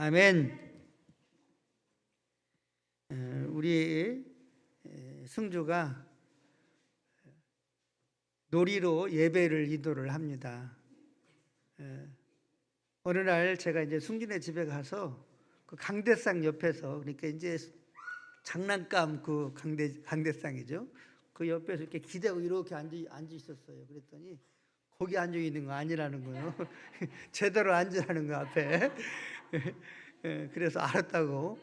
아멘. 우리 승주가 놀이로 예배를 인도를 합니다. 어느 날 제가 이제 승준의 집에 가서 그 강대상 옆에서, 그러니까 이제 장난감 그 강대상이죠. 그 옆에서 이렇게 기대고 이렇게 앉아 있었어요. 그랬더니 거기 앉아 있는 거 아니라는 거예요. 제대로 앉으라는 거 앞에. 그래서 알았다고.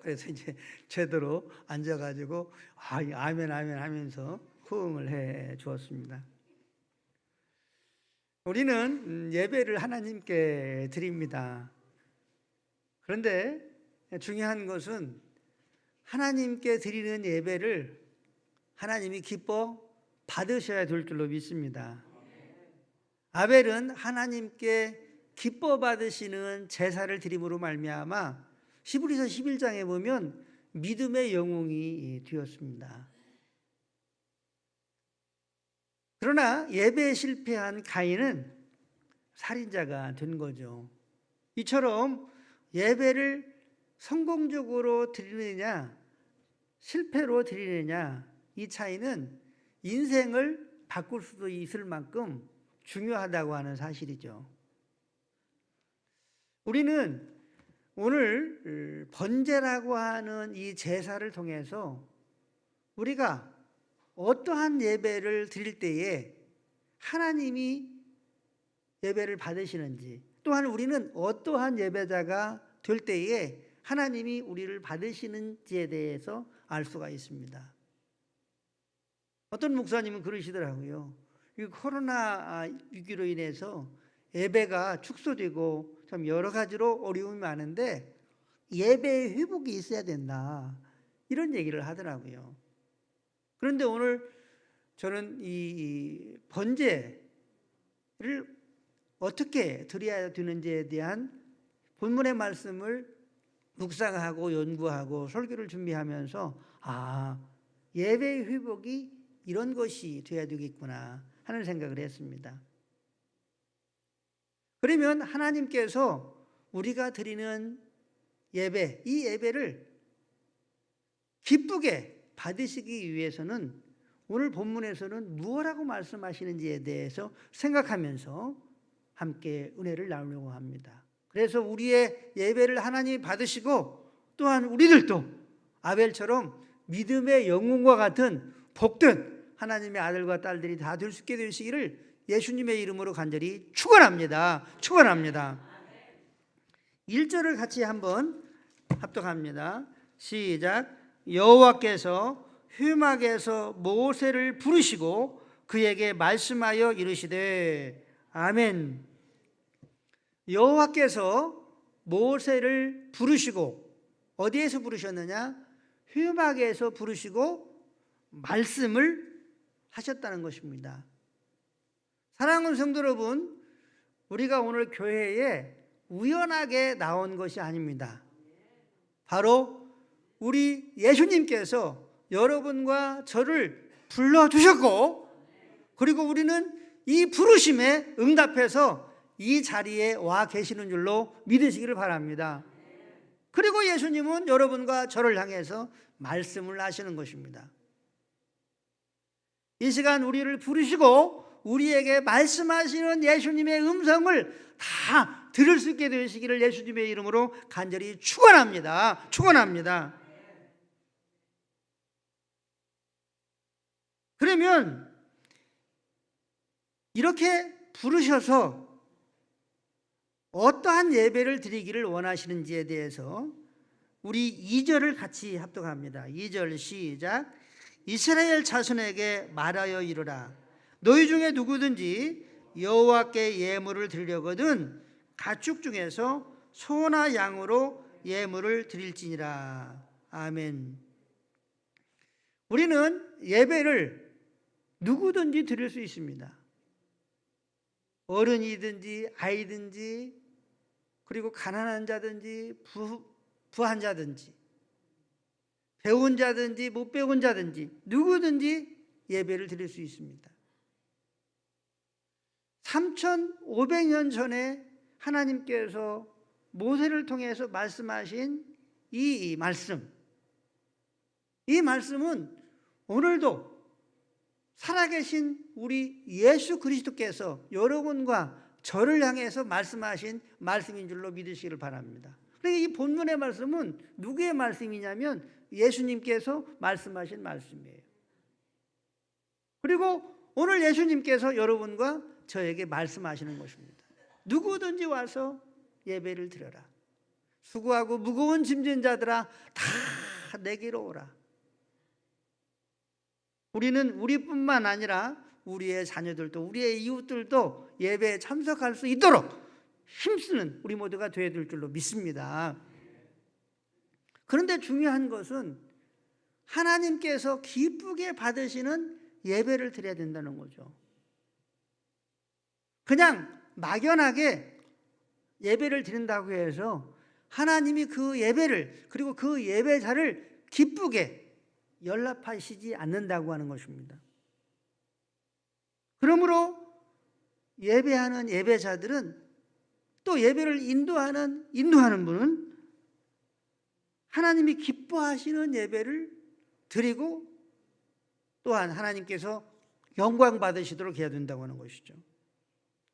그래서 이제 제대로 앉아가지고 아멘 아멘 하면서 호응을 해 주었습니다. 우리는 예배를 하나님께 드립니다. 그런데 중요한 것은 하나님께 드리는 예배를 하나님이 기뻐 받으셔야 될 줄로 믿습니다. 아벨은 하나님께 기뻐 받으시는 제사를 드림으로 말미암아 히브리서 11장에 보면 믿음의 영웅이 되었습니다. 그러나 예배에 실패한 가인은 살인자가 된 거죠. 이처럼 예배를 성공적으로 드리느냐 실패로 드리느냐, 이 차이는 인생을 바꿀 수도 있을 만큼 중요하다고 하는 사실이죠. 우리는 오늘 번제라고 하는 이 제사를 통해서 우리가 어떠한 예배를 드릴 때에 하나님이 예배를 받으시는지, 또한 우리는 어떠한 예배자가 될 때에 하나님이 우리를 받으시는지에 대해서 알 수가 있습니다. 어떤 목사님은 그러시더라고요. 이 코로나 위기로 인해서 예배가 축소되고 참 여러 가지로 어려움이 많은데 예배의 회복이 있어야 된다, 이런 얘기를 하더라고요. 그런데 오늘 저는 이 번제를 어떻게 드려야 되는지에 대한 본문의 말씀을 묵상하고 연구하고 설교를 준비하면서 예배의 회복이 이런 것이 돼야 되겠구나 하는 생각을 했습니다. 그러면 하나님께서 우리가 드리는 예배, 이 예배를 기쁘게 받으시기 위해서는 오늘 본문에서는 무엇라고 말씀하시는지에 대해서 생각하면서 함께 은혜를 나누려고 합니다. 그래서 우리의 예배를 하나님이 받으시고 또한 우리들도 아벨처럼 믿음의 영웅과 같은 복된 하나님의 아들과 딸들이 다 될 수 있게 되시기를 예수님의 이름으로 간절히 축원합니다. 축원합니다. 1절을 같이 한번 합독합니다. 시작. 여호와께서 회막에서 모세를 부르시고 그에게 말씀하여 이르시되. 아멘. 여호와께서 모세를 부르시고, 어디에서 부르셨느냐? 회막에서 부르시고 말씀을 하셨다는 것입니다. 사랑하는 성도 여러분, 우리가 오늘 교회에 우연하게 나온 것이 아닙니다. 바로 우리 예수님께서 여러분과 저를 불러주셨고, 그리고 우리는 이 부르심에 응답해서 이 자리에 와 계시는 줄로 믿으시기를 바랍니다. 그리고 예수님은 여러분과 저를 향해서 말씀을 하시는 것입니다. 이 시간 우리를 부르시고 우리에게 말씀하시는 예수님의 음성을 다 들을 수 있게 되시기를 예수님의 이름으로 간절히 축원합니다. 축원합니다. 그러면 이렇게 부르셔서 어떠한 예배를 드리기를 원하시는지에 대해서 우리 2절을 같이 합독합니다. 2절 시작. 이스라엘 자손에게 말하여 이르라. 너희 중에 누구든지 여호와께 예물을 드리려거든 가축 중에서 소나 양으로 예물을 드릴지니라. 아멘. 우리는 예배를 누구든지 드릴 수 있습니다. 어른이든지 아이든지, 그리고 가난한 자든지 부한 자든지, 배운 자든지 못 배운 자든지 누구든지 예배를 드릴 수 있습니다. 3,500년 전에 하나님께서 모세를 통해서 말씀하신 이 말씀은 오늘도 살아계신 우리 예수 그리스도께서 여러분과 저를 향해서 말씀하신 말씀인 줄로 믿으시기를 바랍니다. 그러니까 이 본문의 말씀은 누구의 말씀이냐면 예수님께서 말씀하신 말씀이에요. 그리고 오늘 예수님께서 여러분과 저에게 말씀하시는 것입니다. 누구든지 와서 예배를 드려라. 수고하고 무거운 짐진 자들아 다 내게로 오라. 우리는 우리뿐만 아니라 우리의 자녀들도 우리의 이웃들도 예배에 참석할 수 있도록 힘쓰는 우리 모두가 되어야 될 줄로 믿습니다. 그런데 중요한 것은 하나님께서 기쁘게 받으시는 예배를 드려야 된다는 거죠. 그냥 막연하게 예배를 드린다고 해서 하나님이 그 예배를 그리고 그 예배자를 기쁘게 연락하시지 않는다고 하는 것입니다. 그러므로 예배하는 예배자들은 또 예배를 인도하는 분은 하나님이 기뻐하시는 예배를 드리고 또한 하나님께서 영광 받으시도록 해야 된다고 하는 것이죠.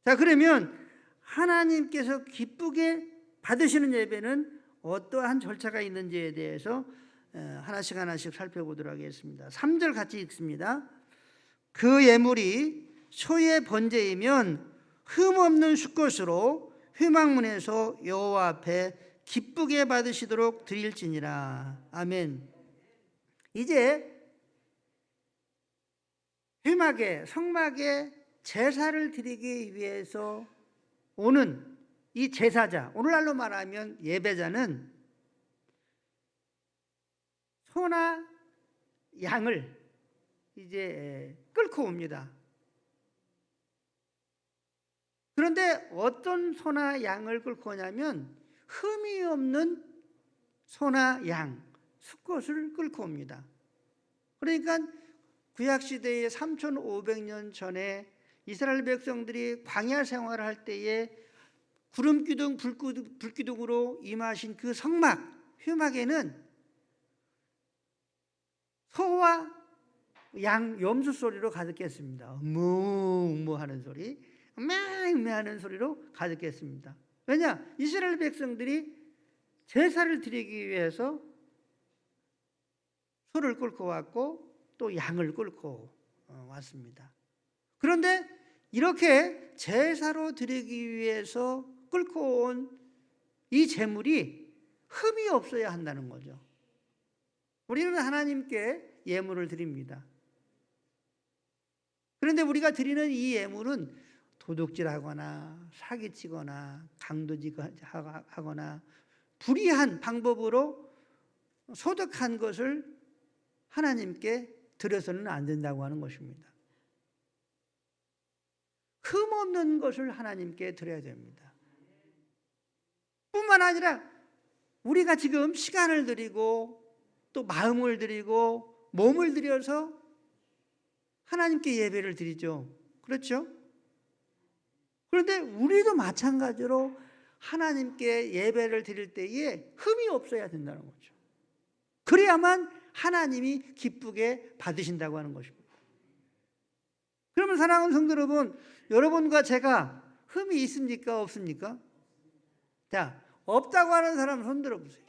자, 그러면 하나님께서 기쁘게 받으시는 예배는 어떠한 절차가 있는지에 대해서 하나씩 살펴보도록 하겠습니다. 3절 같이 읽습니다. 그 예물이 소의 번제이면 흠없는 수꽃으로 회막문에서 여호와 앞에 기쁘게 받으시도록 드릴지니라. 아멘. 이제 성막에 제사를 드리기 위해서 오는 이 제사자, 오늘날로 말하면 예배자는 소나 양을 이제 끌고 옵니다. 그런데 어떤 소나 양을 끌고 오냐면 흠이 없는 소나 양, 수컷을 끌고 옵니다. 그러니까 구약시대의 3500년 전에 이스라엘 백성들이 광야 생활을 할 때에 구름기둥, 불기둥으로 임하신 그 성막, 회막에는 소와 양 염소 소리로 가득했습니다. 무 하는 소리, 맹 하는 소리로 가득했습니다. 왜냐? 이스라엘 백성들이 제사를 드리기 위해서 소를 끌고 왔고 또 양을 끌고 왔습니다. 그런데 이렇게 제사로 드리기 위해서 끌고 온 이 제물이 흠이 없어야 한다는 거죠. 우리는 하나님께 예물을 드립니다. 그런데 우리가 드리는 이 예물은 도둑질하거나 사기치거나 강도질하거나 불의한 방법으로 소득한 것을 하나님께 드려서는 안 된다고 하는 것입니다. 흠없는 것을 하나님께 드려야 됩니다. 뿐만 아니라 우리가 지금 시간을 드리고 또 마음을 드리고 몸을 들여서 하나님께 예배를 드리죠. 그렇죠? 그런데 우리도 마찬가지로 하나님께 예배를 드릴 때에 흠이 없어야 된다는 거죠. 그래야만 하나님이 기쁘게 받으신다고 하는 것입니다. 그러면 사랑하는 성도 여러분, 여러분과 제가 흠이 있습니까? 없습니까? 자, 없다고 하는 사람 손 들어보세요.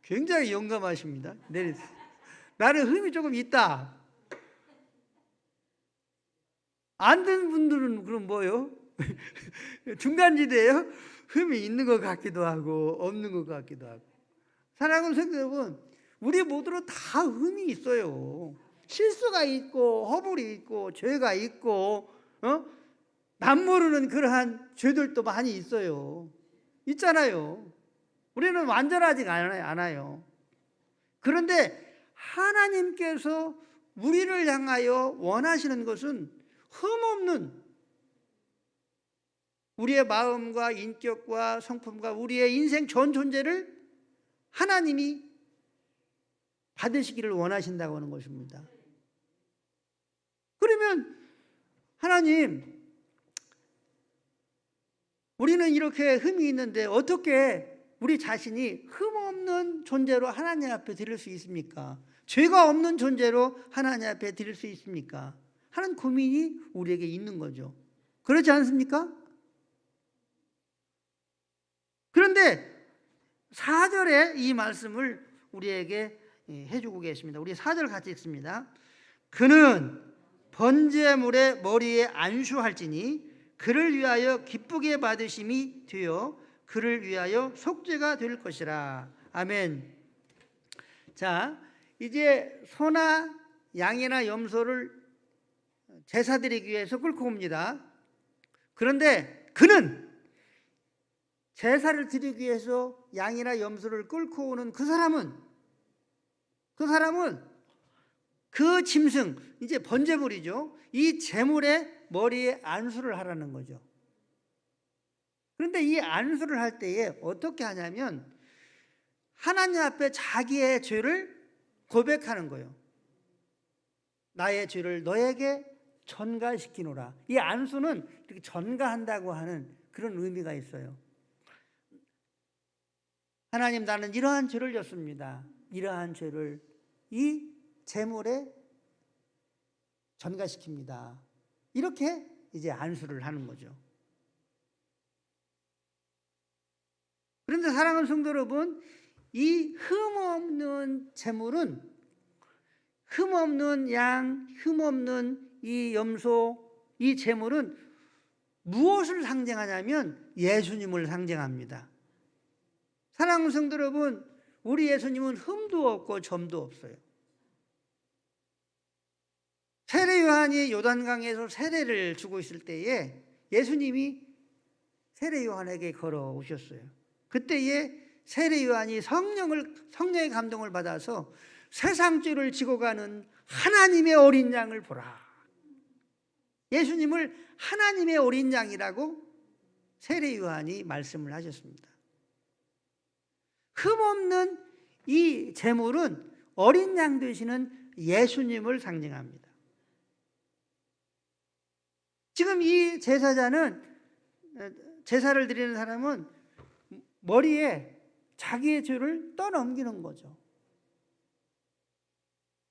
굉장히 용감하십니다. 내리세요. 나는 흠이 조금 있다. 안 된 분들은 그럼 뭐요? 중간지대예요? 흠이 있는 것 같기도 하고 없는 것 같기도 하고. 사랑하는 성도 여러분, 우리 모두로 다 흠이 있어요. 실수가 있고 허물이 있고 죄가 있고 남 모르는 그러한 죄들도 많이 있잖아요. 우리는 완전하지 않아요. 그런데 하나님께서 우리를 향하여 원하시는 것은 흠없는 우리의 마음과 인격과 성품과 우리의 인생 전 존재를 하나님이 받으시기를 원하신다고 하는 것입니다. 그러면 하나님, 우리는 이렇게 흠이 있는데 어떻게 우리 자신이 흠 없는 존재로 하나님 앞에 드릴 수 있습니까? 죄가 없는 존재로 하나님 앞에 드릴 수 있습니까? 하는 고민이 우리에게 있는 거죠. 그렇지 않습니까? 그런데 4절에 이 말씀을 우리에게 해주고 계십니다. 우리 4절 같이 읽습니다. 그는 번제물의 머리에 안수할지니 그를 위하여 기쁘게 받으심이 되어 그를 위하여 속죄가 될 것이라. 아멘. 자, 이제 소나 양이나 염소를 제사 드리기 위해서 끌고 옵니다. 그런데 그는 제사를 드리기 위해서 양이나 염소를 끌고 오는 그 사람은 그 짐승, 이제 번제물이죠. 이 제물의 머리에 안수를 하라는 거죠. 그런데 이 안수를 할 때에 어떻게 하냐면 하나님 앞에 자기의 죄를 고백하는 거예요. 나의 죄를 너에게 전가시키노라. 이 안수는 이렇게 전가한다고 하는 그런 의미가 있어요. 하나님, 나는 이러한 죄를 졌습니다. 이러한 죄를 이 제물에 전가시킵니다. 이렇게 이제 안수를 하는 거죠. 그런데 사랑하는 성도 여러분, 이 흠없는 제물은, 흠없는 양, 흠없는 이 염소, 이 제물은 무엇을 상징하냐면 예수님을 상징합니다. 사랑하는 성도 여러분, 우리 예수님은 흠도 없고 점도 없어요. 세례 요한이 요단강에서 세례를 주고 있을 때에 예수님이 세례 요한에게 걸어오셨어요. 그때에 세례 요한이 성령의 감동을 받아서 세상 죄를 지고 가는 하나님의 어린 양을 보라. 예수님을 하나님의 어린 양이라고 세례 요한이 말씀을 하셨습니다. 흠없는 이 제물은 어린 양 되시는 예수님을 상징합니다. 지금 이 제사자는, 제사를 드리는 사람은 머리에 자기의 죄를 떠넘기는 거죠.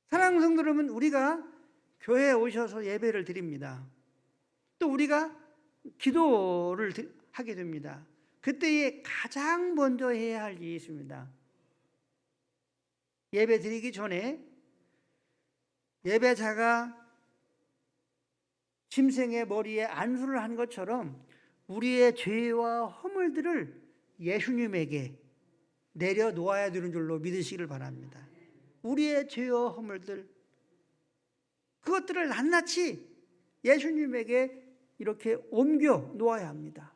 사랑하는 성도 여러분, 우리가 교회에 오셔서 예배를 드립니다. 또 우리가 기도를 하게 됩니다. 그때에 가장 먼저 해야 할 일이 있습니다. 예배 드리기 전에 예배자가 짐승의 머리에 안수를 한 것처럼 우리의 죄와 허물들을 예수님에게 내려놓아야 되는 줄로 믿으시기를 바랍니다. 우리의 죄와 허물들, 그것들을 낱낱이 예수님에게 이렇게 옮겨 놓아야 합니다.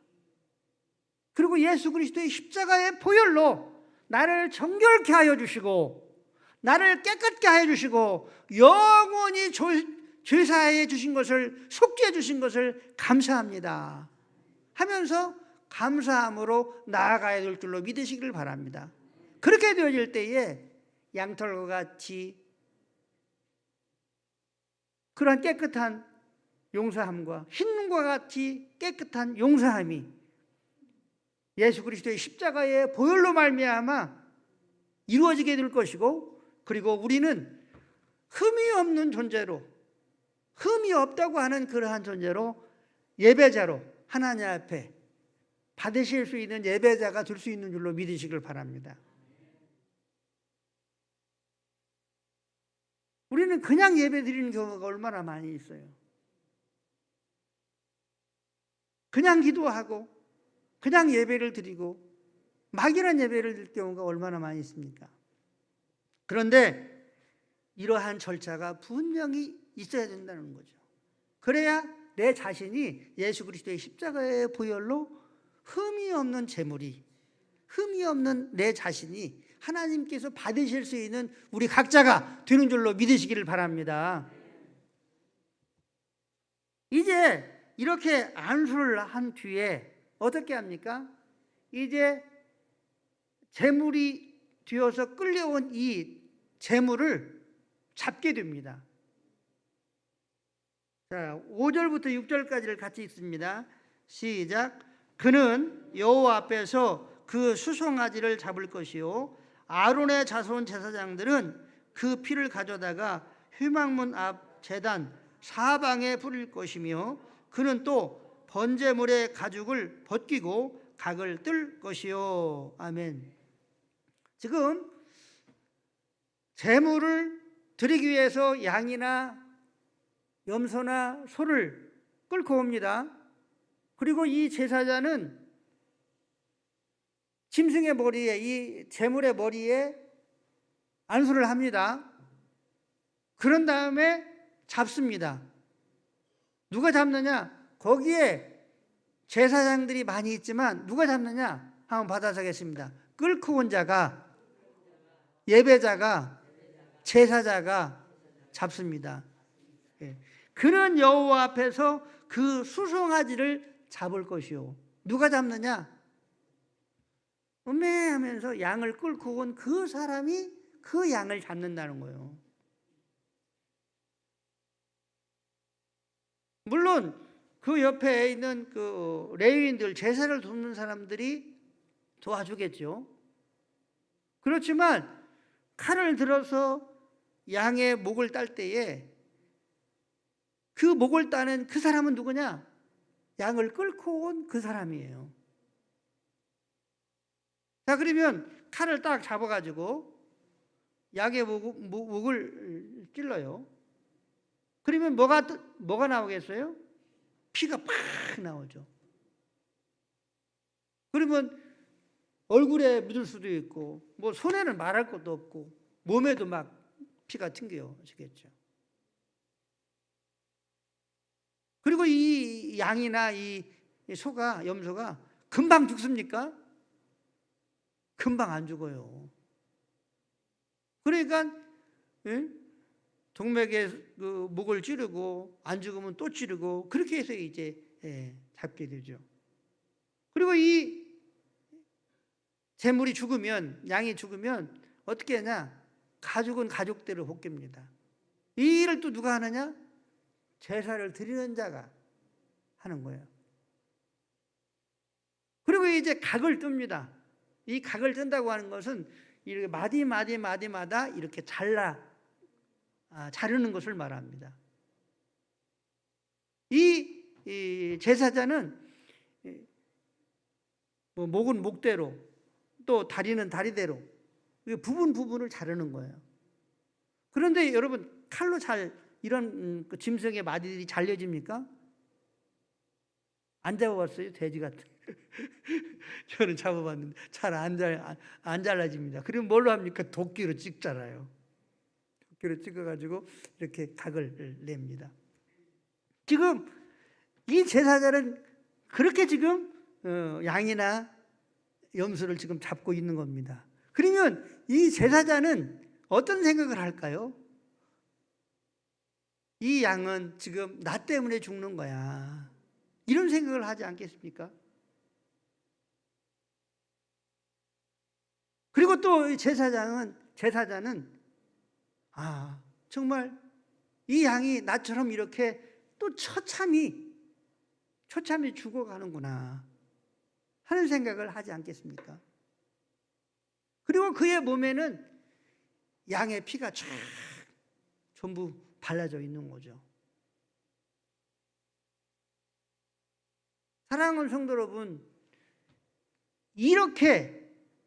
그리고 예수 그리스도의 십자가의 보혈로 나를 정결케 하여 주시고 나를 깨끗게 하여 주시고 영원히 죄사해 주신 것을, 속죄해 주신 것을 감사합니다 하면서 감사함으로 나아가야 될 줄로 믿으시기를 바랍니다. 그렇게 되어질 때에 양털과 같이 그러한 깨끗한 용서함과 흰눈과 같이 깨끗한 용서함이 예수 그리스도의 십자가의 보혈로 말미암아 이루어지게 될 것이고, 그리고 우리는 흠이 없는 존재로, 흠이 없다고 하는 그러한 존재로 예배자로 하나님 앞에 받으실 수 있는 예배자가 될 수 있는 줄로 믿으시길 바랍니다. 우리는 그냥 예배 드리는 경우가 얼마나 많이 있어요. 그냥 기도하고 그냥 예배를 드리고 막연한 예배를 드릴 경우가 얼마나 많이 있습니까? 그런데 이러한 절차가 분명히 있어야 된다는 거죠. 그래야 내 자신이 예수 그리스도의 십자가의 보혈로 흠이 없는 제물이, 흠이 없는 내 자신이 하나님께서 받으실 수 있는 우리 각자가 되는 줄로 믿으시기를 바랍니다. 이제 이렇게 안수를 한 뒤에 어떻게 합니까? 이제 제물이 되어서 끌려온 이 제물을 잡게 됩니다. 자, 5절부터 6절까지를 같이 읽습니다. 시작. 그는 여호와 앞에서 그 수송아지를 잡을 것이요 아론의 자손 제사장들은 그 피를 가져다가 회막문 앞 제단 사방에 뿌릴 것이며 그는 또 번제물의 가죽을 벗기고 각을 뜰 것이요. 아멘. 지금 제물을 드리기 위해서 양이나 염소나 소를 끌고 옵니다. 그리고 이 제사자는 짐승의 머리에, 이 제물의 머리에 안수를 합니다. 그런 다음에 잡습니다. 누가 잡느냐? 거기에 제사장들이 많이 있지만 누가 잡느냐? 한번 받아서겠습니다. 끌고 온 자가, 예배자가, 제사자가 잡습니다. 그는 여호와 앞에서 그 수송아지를 잡을 것이요. 누가 잡느냐? 음매하면서 양을 끌고 온 그 사람이 그 양을 잡는다는 거예요. 물론 그 옆에 있는 그 레위인들, 제사를 돕는 사람들이 도와주겠죠. 그렇지만 칼을 들어서 양의 목을 딸 때에 그 목을 따는 그 사람은 누구냐? 양을 끌고 온 그 사람이에요. 자, 그러면 칼을 딱 잡아가지고 양의 목을 찔러요. 그러면 뭐가 나오겠어요? 피가 팍 나오죠. 그러면 얼굴에 묻을 수도 있고, 뭐 손에는 말할 것도 없고, 몸에도 막 피가 튕겨지겠죠. 그리고 이 양이나 이 소가, 염소가 금방 죽습니까? 금방 안 죽어요. 그러니까 동맥에 그 목을 찌르고 안 죽으면 또 찌르고 그렇게 해서 이제 잡게 되죠. 그리고 이 재물이 죽으면, 양이 죽으면 어떻게 하냐? 가죽은 가죽대로 볶입니다. 이 일을 또 누가 하느냐? 제사를 드리는 자가 하는 거예요. 그리고 이제 각을 뜹니다. 이 각을 뜬다고 하는 것은 이렇게 마디마다 이렇게 자르는 것을 말합니다. 이 제사자는 목은 목대로, 또 다리는 다리대로 부분을 자르는 거예요. 그런데 여러분, 칼로 이런 짐승의 마디들이 잘려집니까? 안 잡아봤어요? 돼지 같은. 저는 잡아봤는데 잘 안 잘라집니다. 그리고 뭘로 합니까? 도끼로 찍잖아요. 도끼로 찍어가지고 이렇게 각을 냅니다. 지금 이 제사자는 그렇게 지금 양이나 염소를 지금 잡고 있는 겁니다. 그러면 이 제사자는 어떤 생각을 할까요? 이 양은 지금 나 때문에 죽는 거야. 이런 생각을 하지 않겠습니까? 그리고 또 제사자는 정말 이 양이 나처럼 이렇게 또 처참히 죽어가는구나 하는 생각을 하지 않겠습니까? 그리고 그의 몸에는 양의 피가 쫙 전부 발라져 있는 거죠. 사랑하는 성도 여러분, 이렇게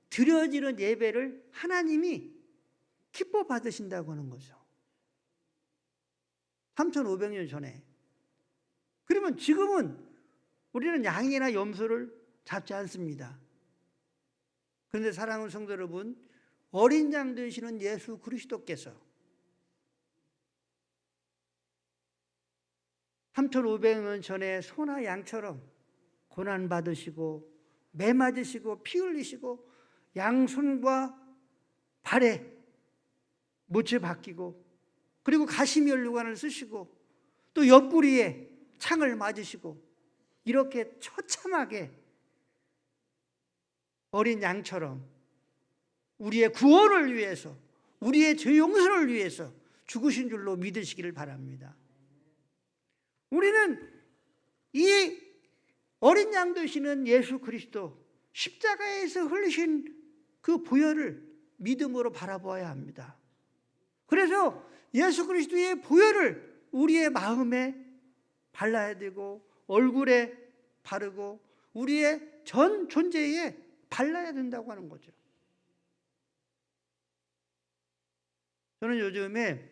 드려지는 예배를 하나님이 기뻐 받으신다고 하는 거죠. 3,500년 전에. 그러면 지금은 우리는 양이나 염소를 잡지 않습니다. 그런데 사랑하는 성도 여러분, 어린 양 되시는 예수 그리스도께서 3,500년 전에 소나 양처럼 고난 받으시고 매 맞으시고 피 흘리시고 양손과 발에 못을 박히고 그리고 가시면류관을 쓰시고 또 옆구리에 창을 맞으시고 이렇게 처참하게 어린 양처럼 우리의 구원을 위해서, 우리의 죄 용서를 위해서 죽으신 줄로 믿으시기를 바랍니다. 우리는 이 어린 양 되시는 예수 그리스도, 십자가에서 흘리신 그 보혈을 믿음으로 바라보아야 합니다. 그래서 예수 그리스도의 보혈을 우리의 마음에 발라야 되고, 얼굴에 바르고, 우리의 전 존재에 발라야 된다고 하는 거죠. 저는 요즘에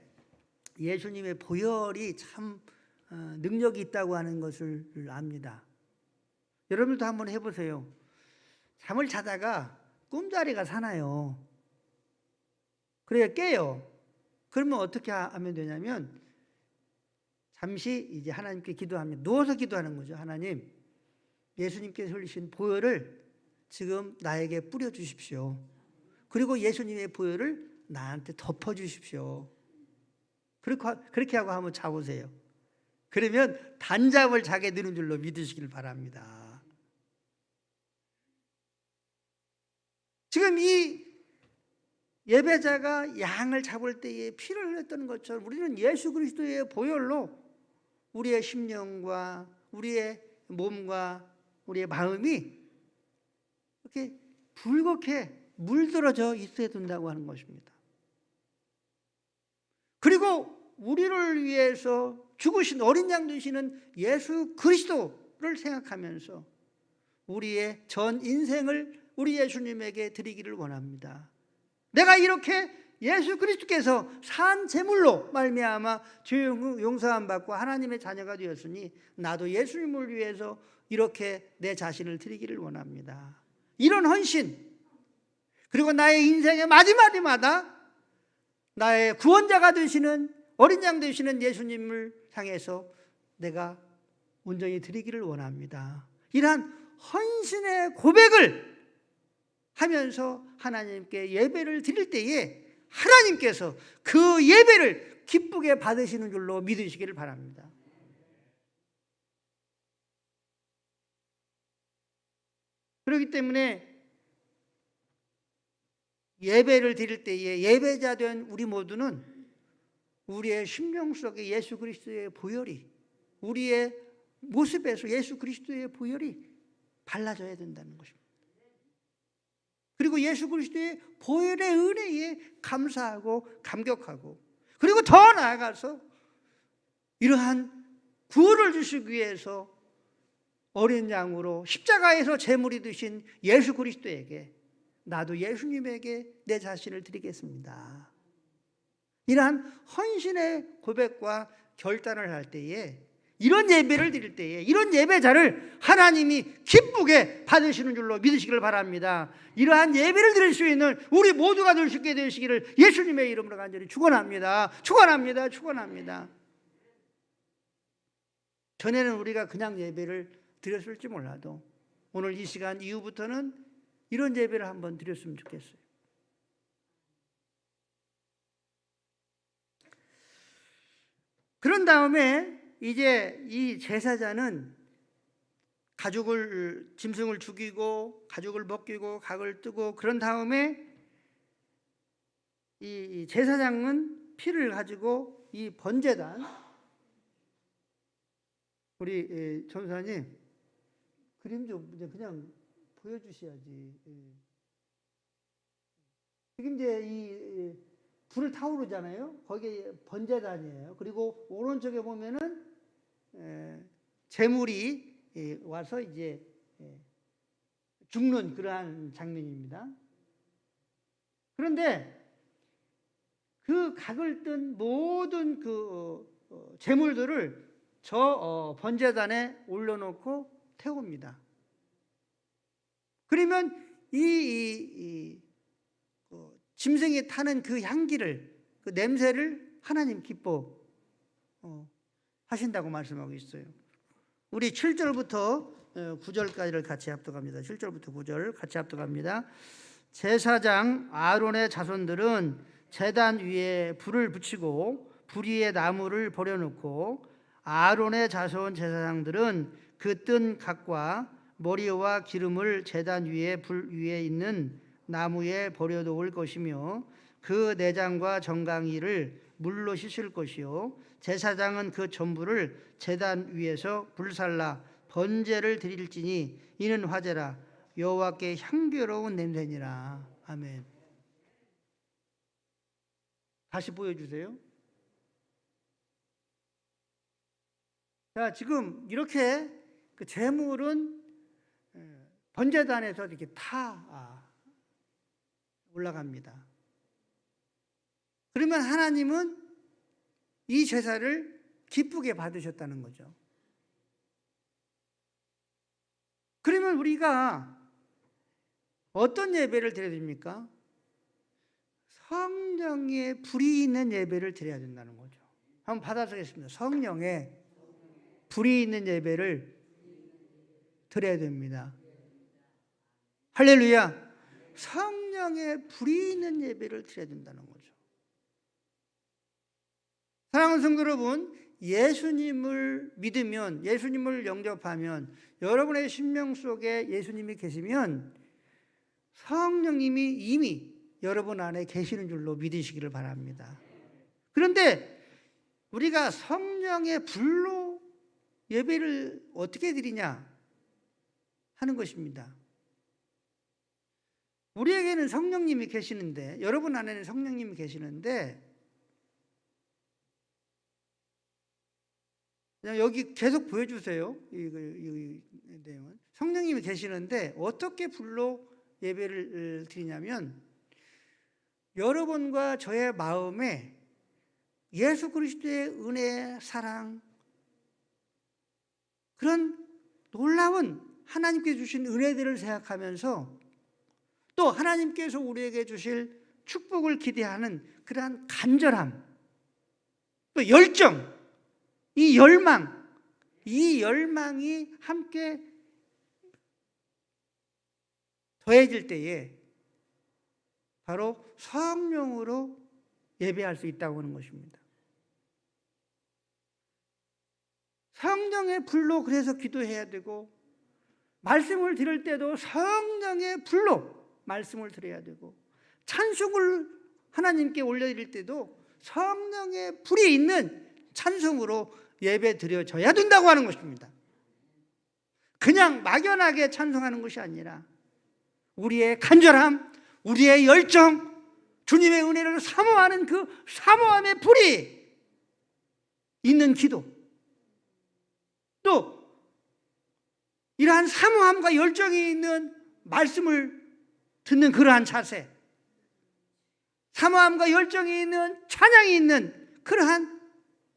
예수님의 보혈이 참 능력이 있다고 하는 것을 압니다. 여러분도 한번 해보세요. 잠을 자다가 꿈자리가 사나요? 그래야 깨요. 그러면 어떻게 하면 되냐면 잠시 이제 하나님께 기도하면, 누워서 기도하는 거죠. 하나님, 예수님께서 흘리신 보혈을 지금 나에게 뿌려 주십시오. 그리고 예수님의 보혈을 나한테 덮어 주십시오. 그렇게 하고 한번 자보세요. 그러면 단잠을 자게 되는 줄로 믿으시길 바랍니다. 지금 이 예배자가 양을 잡을 때에 피를 흘렸던 것처럼 우리는 예수 그리스도의 보혈로 우리의 심령과 우리의 몸과 우리의 마음이 이렇게 붉게 물들어져 있어야 된다고 하는 것입니다. 그리고 우리를 위해서 죽으신 어린 양 되시는 예수 그리스도를 생각하면서 우리의 전 인생을 우리 예수님에게 드리기를 원합니다. 내가 이렇게 예수 그리스도께서 산 제물로 말미암아 죄 용서함 받고 하나님의 자녀가 되었으니 나도 예수님을 위해서 이렇게 내 자신을 드리기를 원합니다. 이런 헌신, 그리고 나의 인생의 마지막마다 나의 구원자가 되시는 어린 양 되시는 예수님을 향해서 내가 온전히 드리기를 원합니다. 이러한 헌신의 고백을 하면서 하나님께 예배를 드릴 때에 하나님께서 그 예배를 기쁘게 받으시는 줄로 믿으시기를 바랍니다. 그렇기 때문에 예배를 드릴 때에 예배자 된 우리 모두는 우리의 심령 속에 예수 그리스도의 보혈이, 우리의 모습에서 예수 그리스도의 보혈이 발라져야 된다는 것입니다. 그리고 예수 그리스도의 보혈의 은혜에 감사하고 감격하고, 그리고 더 나아가서 이러한 구원을 주시기 위해서 어린 양으로 십자가에서 제물이 되신 예수 그리스도에게 나도 예수님에게 내 자신을 드리겠습니다. 이러한 헌신의 고백과 결단을 할 때에, 이런 예배를 드릴 때에 이런 예배자를 하나님이 기쁘게 받으시는 줄로 믿으시기를 바랍니다. 이러한 예배를 드릴 수 있는 우리 모두가 될 수 있게 되시기를 예수님의 이름으로 간절히 축원합니다. 축원합니다. 축원합니다. 전에는 우리가 그냥 예배를 드렸을지 몰라도 오늘 이 시간 이후부터는 이런 예배를 한번 드렸으면 좋겠어요. 그런 다음에 이제 이 제사자는 가죽을, 짐승을 죽이고 가죽을 벗기고 각을 뜨고, 그런 다음에 이 제사장은 피를 가지고 이 번제단, 우리 전사님 그림 좀 그냥 보여주셔야지. 지금 이제 이 불을 타오르잖아요. 거기에 번제단이에요. 그리고 오른쪽에 보면은 제물이 와서 이제 죽는 그러한 장면입니다. 그런데 그 각을 뜬 모든 그 제물들을 저 번제단에 올려놓고 태웁니다. 그러면 이 짐승이 타는 그 향기를, 그 냄새를 하나님 기뻐 하신다고 말씀하고 있어요. 우리 7절부터 9절까지를 같이 합독합니다. 7절부터 9절 같이 합독합니다. 제사장 아론의 자손들은 제단 위에 불을 붙이고 불 위에 나무를 버려놓고, 아론의 자손 제사장들은 그 뜬 각과 머리와 기름을 제단 위에 불 위에 있는 나무에 버려놓을 것이며, 그 내장과 정강이를 물로 씻을 것이요, 제사장은 그 전부를 제단 위에서 불살라 번제를 드릴지니 이는 화제라 여호와께 향기로운 냄새니라. 아멘. 다시 보여주세요. 자, 지금 이렇게 그 제물은 번제단에서 이렇게 올라갑니다. 그러면 하나님은 이 제사를 기쁘게 받으셨다는 거죠. 그러면 우리가 어떤 예배를 드려야 됩니까? 성령의 불이 있는 예배를 드려야 된다는 거죠. 한번 받아보겠습니다. 성령의 불이 있는 예배를 드려야 됩니다. 할렐루야. 성령의 불이 있는 예배를 드려야 된다는 거죠. 사랑하는 성도 여러분, 예수님을 믿으면, 예수님을 영접하면, 여러분의 심령 속에 예수님이 계시면 성령님이 이미 여러분 안에 계시는 줄로 믿으시기를 바랍니다. 그런데 우리가 성령의 불로 예배를 어떻게 드리냐 하는 것입니다. 우리에게는 성령님이 계시는데, 여러분 안에는 성령님이 계시는데, 그냥 여기 계속 보여주세요. 이 내용은. 성령님이 계시는데 어떻게 불로 예배를 드리냐면, 여러분과 저의 마음에 예수 그리스도의 은혜, 사랑, 그런 놀라운 하나님께 주신 은혜들을 생각하면서 또 하나님께서 우리에게 주실 축복을 기대하는 그러한 간절함, 또 열정, 이 열망이 함께 더해질 때에 바로 성령으로 예배할 수 있다고 하는 것입니다. 성령의 불로 그래서 기도해야 되고, 말씀을 들을 때도 성령의 불로 말씀을 드려야 되고, 찬송을 하나님께 올려드릴 때도 성령의 불이 있는 찬송으로 예배 드려져야 된다고 하는 것입니다. 그냥 막연하게 찬송하는 것이 아니라 우리의 간절함, 우리의 열정, 주님의 은혜를 사모하는 그 사모함의 불이 있는 기도, 또 이러한 사모함과 열정이 있는 말씀을 듣는 그러한 자세, 사모함과 열정이 있는 찬양이 있는 그러한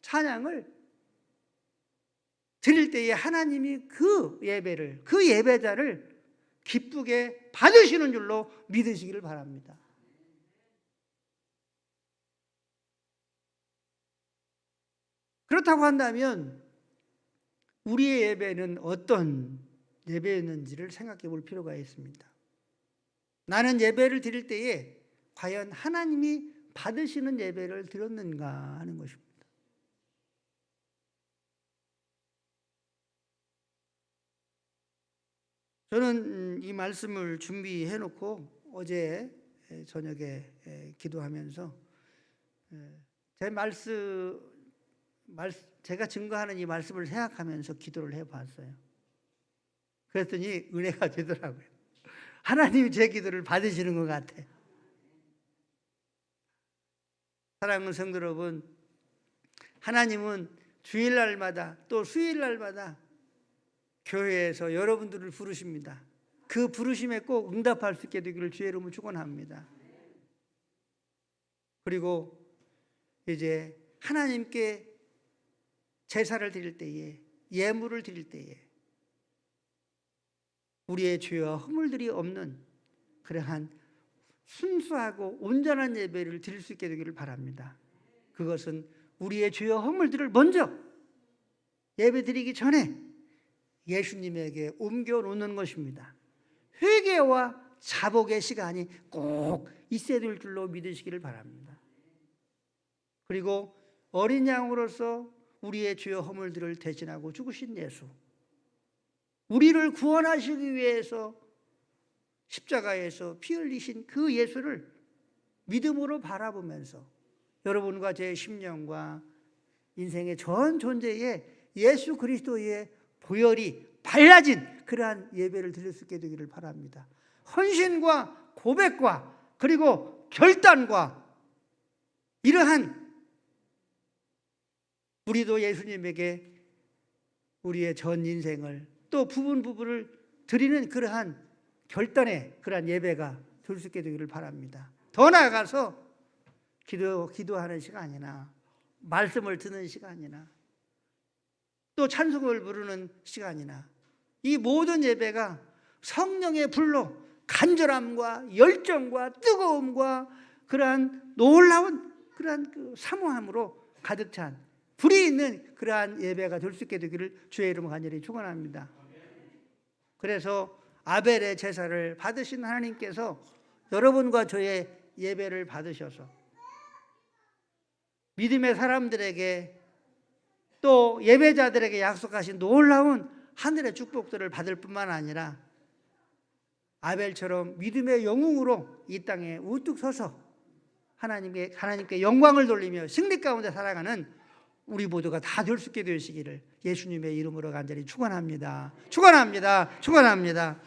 찬양을 드릴 때에 하나님이 그 예배를, 그 예배자를 기쁘게 받으시는 줄로 믿으시기를 바랍니다. 그렇다고 한다면 우리의 예배는 어떤 예배였는지를 생각해 볼 필요가 있습니다. 나는 예배를 드릴 때에 과연 하나님이 받으시는 예배를 드렸는가 하는 것입니다. 저는 이 말씀을 준비해 놓고 어제 저녁에 기도하면서 제가 증거하는 이 말씀을 생각하면서 기도를 해봤어요. 그랬더니 은혜가 되더라고요. 하나님이 제 기도를 받으시는 것 같아. 사랑하는 성도 여러분, 하나님은 주일날마다 또 수요일날마다 교회에서 여러분들을 부르십니다. 그 부르심에 꼭 응답할 수 있게 되기를 주의 이름으로 축원합니다. 그리고 이제 하나님께 제사를 드릴 때에, 예물을 드릴 때에 우리의 죄와 허물들이 없는 그러한 순수하고 온전한 예배를 드릴 수 있게 되기를 바랍니다. 그것은 우리의 죄와 허물들을 먼저 예배 드리기 전에 예수님에게 옮겨놓는 것입니다. 회개와 자복의 시간이 꼭 있어야 될 줄로 믿으시기를 바랍니다. 그리고 어린 양으로서 우리의 죄와 허물들을 대신하고 죽으신 예수, 우리를 구원하시기 위해서 십자가에서 피 흘리신 그 예수를 믿음으로 바라보면서 여러분과 제 심령과 인생의 전 존재에 예수 그리스도의 보혈이 밝아진 그러한 예배를 드릴 수 있게 되기를 바랍니다. 헌신과 고백과 그리고 결단과 이러한 우리도 예수님에게 우리의 전 인생을 또 부분을 드리는 그러한 결단의 그러한 예배가 될 수 있게 되기를 바랍니다. 더 나아가서 기도하는 시간이나 말씀을 듣는 시간이나 또 찬송을 부르는 시간이나 이 모든 예배가 성령의 불로 간절함과 열정과 뜨거움과 그러한 놀라운 그러한 그 사모함으로 가득 찬 불이 있는 그러한 예배가 될 수 있게 되기를 주의 이름으로 간절히 축원합니다. 그래서 아벨의 제사를 받으신 하나님께서 여러분과 저의 예배를 받으셔서 믿음의 사람들에게 또 예배자들에게 약속하신 놀라운 하늘의 축복들을 받을 뿐만 아니라 아벨처럼 믿음의 영웅으로 이 땅에 우뚝 서서 하나님께 영광을 돌리며 승리 가운데 살아가는 우리 모두가 다 될 수 있게 되시기를 예수님의 이름으로 간절히 축원합니다. 축원합니다. 축원합니다.